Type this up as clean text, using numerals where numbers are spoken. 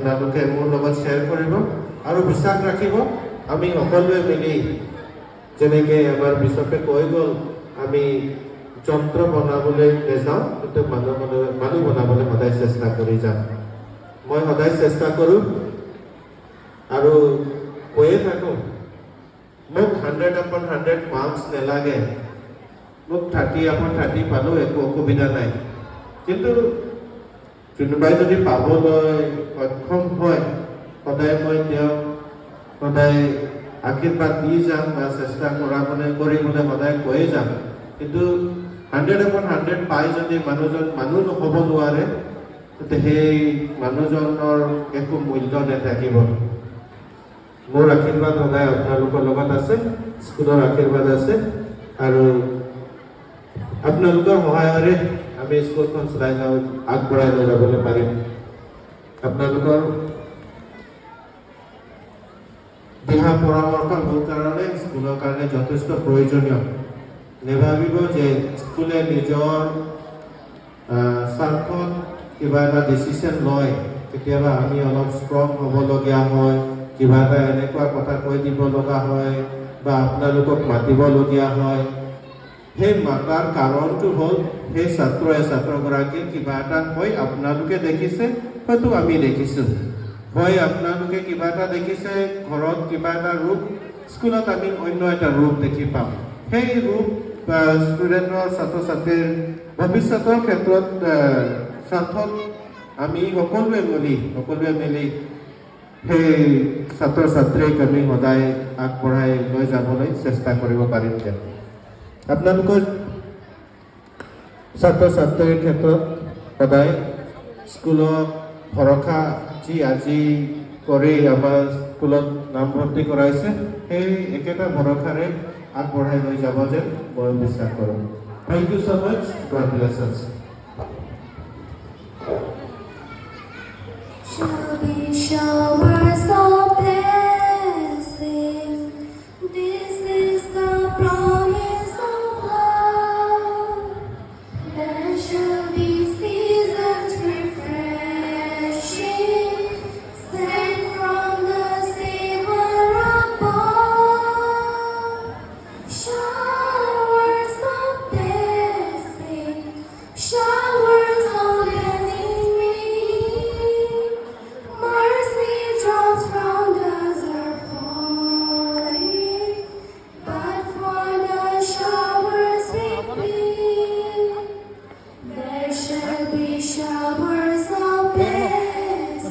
আপোনালোকে মোৰ লগত শ্বেয়াৰ কৰিব আৰু বিশ্বাস ৰাখিব আমি সকলোৱে মিলি যেনেকৈ আমাৰ বিশ্বপে কৈ গ'ল আমি যন্ত্ৰ বনাবলৈ নাযাওঁ কিন্তু মানুহ বনাবলৈ সদায় চেষ্টা কৰি যাম মই সদায় চেষ্টা কৰোঁ আৰু কৈয়ে থাকোঁ মোক 100/100 মাৰ্কছ নেলাগে মোক 30/30 পালোঁ একো অসুবিধা নাই কিন্তু কোনোবাই যদি পাবলৈ সক্ষম হয় সদায় মই তেওঁক সদায় আশীৰ্বাদ দি যাম বা চেষ্টা কৰিবলৈ সদায় কৈয়ে যাম কিন্তু 100/100 পাই যদি মানুহ নহ'ব নোৱাৰে তেতিয়া সেই মানুহজনৰ একো মূল্য নাথাকিব মোৰ আশীৰ্বাদ সদায় আপোনালোকৰ লগত আছে স্কুলৰ আশীৰ্বাদ আছে আৰু আপোনালোকৰ সহায়েৰে আমি স্কুলখন আগবঢ়াই লৈ যাবলৈ পাৰিম আপোনালোকৰ দিহা পৰামৰ্শ মোৰ কাৰণে স্কুলৰ কাৰণে যথেষ্ট প্ৰয়োজনীয় নেভাবিব যে স্কুলে নিজৰ স্বাৰ্থত কিবা এটা ডিচিশ্যন লয় কেতিয়াবা আমি অলপ ষ্ট্ৰং হ'বলগীয়া হয় কিবা এটা এনেকুৱা কথা কৈ দিব লগা হয় বা আপোনালোকক মাতিবলগীয়া হয় সেই মাতাৰ কাৰণটো হ'ল সেই ছাত্ৰগৰাকীৰ কিবা এটা হয় আপোনালোকে দেখিছে হয়তো আমি দেখিছোঁ হয় আপোনালোকে কিবা এটা দেখিছে ঘৰত কিবা এটা ৰূপ স্কুলত আমি অন্য এটা ৰূপ দেখি পাম সেই ৰূপ ষ্টুডেণ্টৰ ছাত্ৰ ছাত্ৰীৰ ভৱিষ্যতৰ ক্ষেত্ৰত স্বাৰ্থত আমি সকলোৱে মিলি সেই ছাত্ৰ ছাত্ৰীক আমি সদায় আগবঢ়াই লৈ যাবলৈ চেষ্টা কৰিব পাৰিম যেন আপোনালোকৰ ছাত্ৰ ছাত্ৰীৰ ক্ষেত্ৰত সদায় স্কুলত ভৰসা যি আজি কৰি আমাৰ স্কুলত নামভৰ্তি কৰাইছে সেই একেটা ভৰসাৰে আগবঢ়াই লৈ যাব যেন মই বিশ্বাস কৰোঁ thank you so much God bless us Shall be showers of blessing. This is the promise of love. There shall be seasons refreshing, sent from the Savior above. Showers of blessing, showers of blessing rain. Mercy drops from desert falling, but for the showers we plead. There shall be showers of blessings,